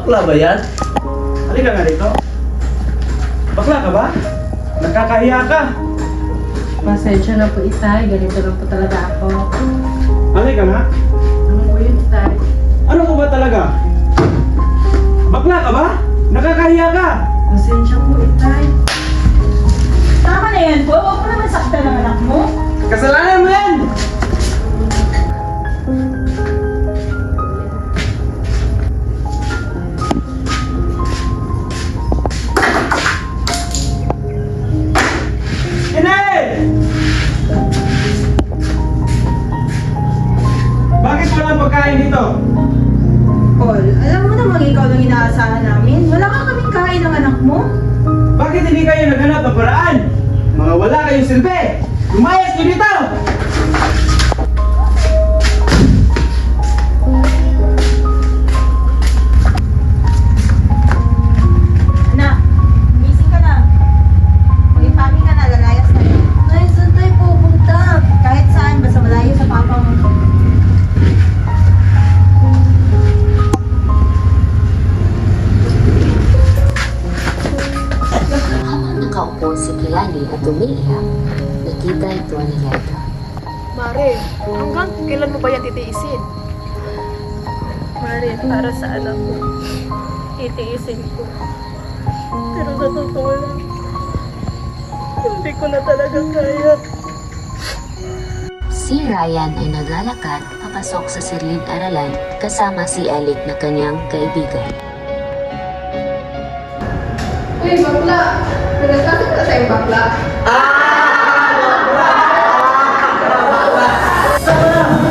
Bakla ba yan? Halika nga dito. Bakla ka ba? Nakakahiya ka. Pasensya na po, Itay. Ganito lang po talaga ako. Halika nga. Ano po yun, Itay? Ano ko ba talaga? Bakla ka ba? Nakakahiya ka. Pasensya po, Itay. Tama na yan po. Huwag mo naman saktan ng anak mo. Kasalanan mo yan. Bakit walang pagkain dito? Paul, alam mo namang ikaw lang inaasahan namin. Wala ka kaming kain ng anak mo. Bakit hindi kayo naghanap ng paraan? Mga wala kayong silbi! Lumayas nyo dito! Anak, gising ka na. Mag-ipami ka na, lalayas na yun. Ay, saan tayo pupunta? Kahit saan, basta malayo sa papa mo. Habang nakaupo si Kiani at umiiyak, nakita ito ni Leda. Mare, hanggang kailan mo ba yan titiisin? Mare, para sa anak ko, titiisin ko. Pero sa totoo lang, hindi ko na talaga kaya. Si Ryan ay naglalakad papasok sa silid-aralan kasama si Alec na kanyang kaibigan. Uy, bakla! Nagkakasal ka tayong bakla?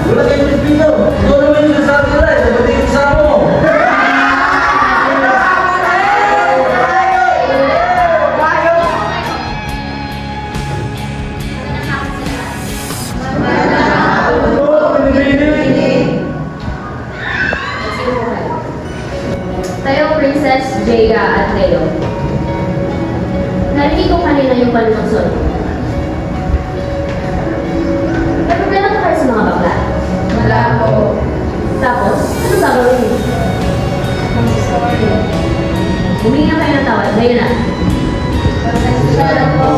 Wala kayong Pilipino. Ito naman yung nasabi nila. Dapat yung kasama mo. Tayo, Princess Jaya at Leo. Narinig ko kanina yung palumaksod. May problema ba kayo sa mga bakla? Wala po. Tapos, ano gagawin niyo? I'm sorry. Humingi na kayo ng tawad. Ngayon na. Pasensya na po.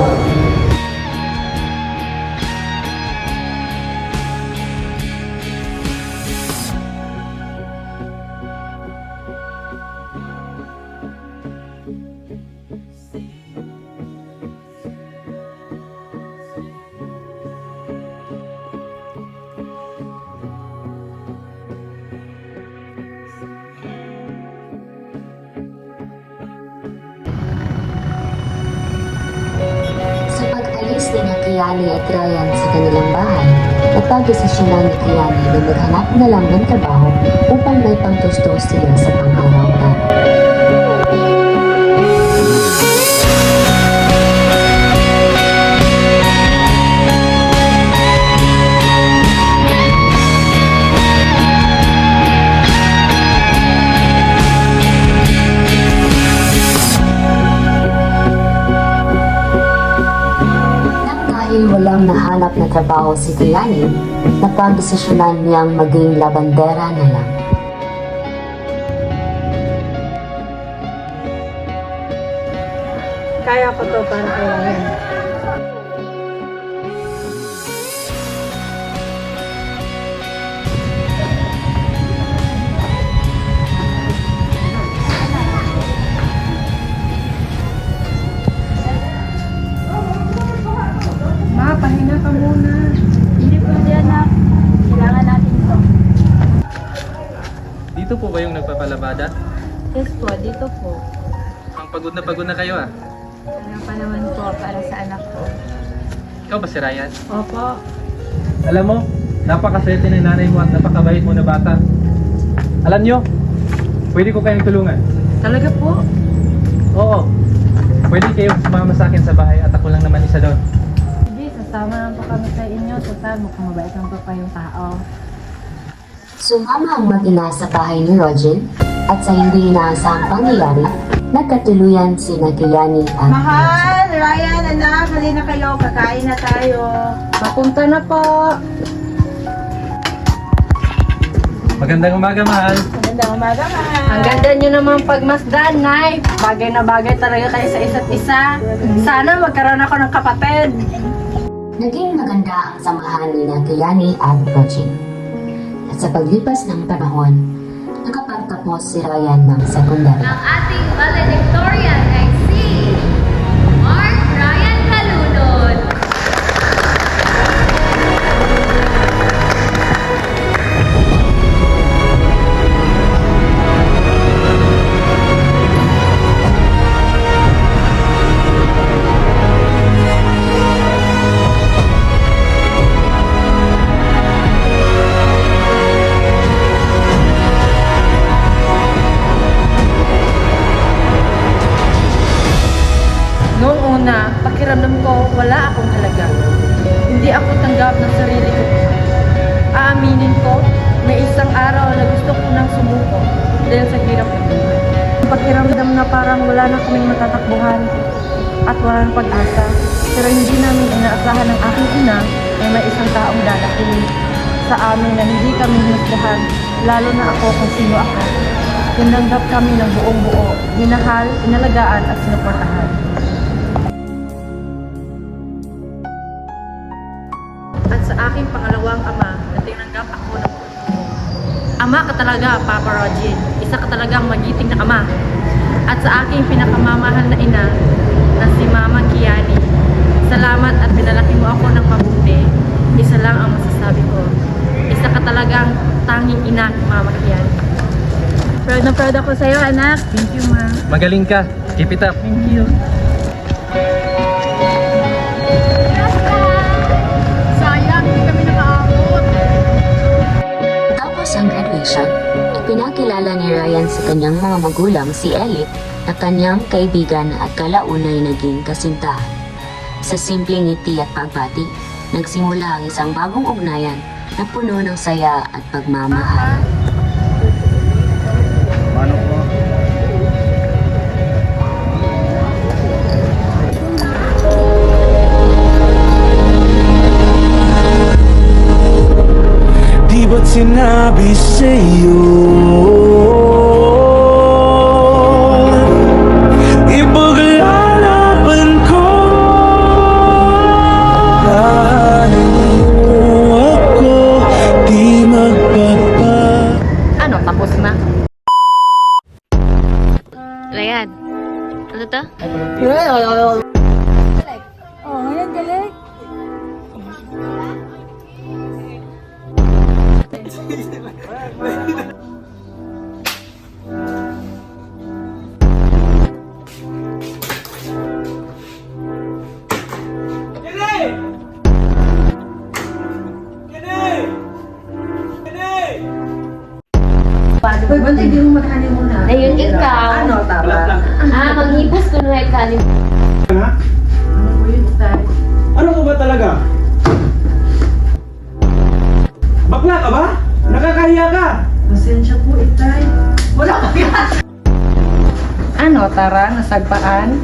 Sa pag-alis ni Kiani at Ryan sa kanilang bahay, napag-desisyonan ni Kiani na maghanap na lang ng trabaho upang may pangtustos sila sa pang-araw-araw. Dahil walang nahanap na trabaho si Kiani, napag-desisyonan niyang maging labandera na lang. Kaya ko to para kay Ryan. Ma, pahinga ka muna. Hindi po yan na. Kailangan natin ito. Dito po ba yung nagpapalabada? Yes po, dito po. Ang pagod na kayo ah. Ano pa naman po para sa anak ko. Ikaw ba si Ryan? Opo. Alam mo, napakaswerte ng nanay mo at napakabait mo na bata. Alam nyo, pwede ko kayong tulungan. Talaga po? Oo, pwede kayong sumama sa akin sa bahay at ako lang naman isa doon. Sige, sasama lang po kami sa inyo. Total, mukhang mabait lang po pa yung tao. Sumama ang mag-ina sa bahay ni Roger at sa hindi inaasahang pangyayari, nagkatuluyan si Kiani at Mahal, Ryan, anak, hali na kayo. Kakain na tayo. Papunta na po. Magandang umaga, mahal. Magandang Magandang umaga, ma'am. Ang ganda nyo naman pagmasdan, Nay. Bagay na bagay talaga kayo sa isa't isa. Sana magkaroon ako ng kapatid. Naging maganda ang samahan ni Kayani at Roger. At sa paglipas ng panahon, nakapagtapos si Ryan ng sekundary. Ang ating valedictorian ay si Mark Ryan Calunod. Noong una, pakiramdam ko wala akong halaga. Hindi ako tanggap ng sarili ko. Aaminin ko, may isang araw na gusto ko nang sumuko dahil sa hirap ng buhay. Pakiramdam na parang wala na kaming matatakbuhan at wala ng pag-asa. Pero hindi namin inaasahan ng aking ina na may isang taong dadating sa amin na hindi kami hinusgahan, lalo na ako kung sino ako. Tinanggap kami ng buong buo, minahal, inalagaan at sinuportahan. At sa aking pangalawang ama na tinanggap ako ng puso. Ama ka talaga, Papa Roger. Isa ka talagang magiting na ama. At sa aking pinakamamahal na ina na si Mama Kiani. Salamat at pinalaki mo ako ng mabuti. Isa lang ang masasabi ko. Isa ka talagang tanging ina, Mama Kiani. Proud na proud ako sa'yo, anak. Thank you, Ma. Magaling ka. Keep it up. Thank you. Sayang, hindi kami nakaabot. Tapos ang graduation, ipinakilala ni Ryan sa kanyang mga magulang si Ellie na kanyang kaibigan at kalaunay naging kasintahan. Sa simpleng ngiti at pagbati, nagsimula ang isang bagong ugnayan na puno ng saya at pagmamahal. Di ba't sinabi sa'yo ipaglalaban ko Plano ako di magpapa. Ano, tapos na? Ryan, ano to? Oh, ngayon galing. Uy, bantay, di mo maghani muna. Ayun, ikaw. Ano, tama? Maghipos ko na kanin. Ha? Ano po yun, Tay? Ano ko ba talaga? Bakla ka ba? Nakakahiya ka! Pasensya po, Itay. Wala ka yan! Ano, Tara? Nasagpaan?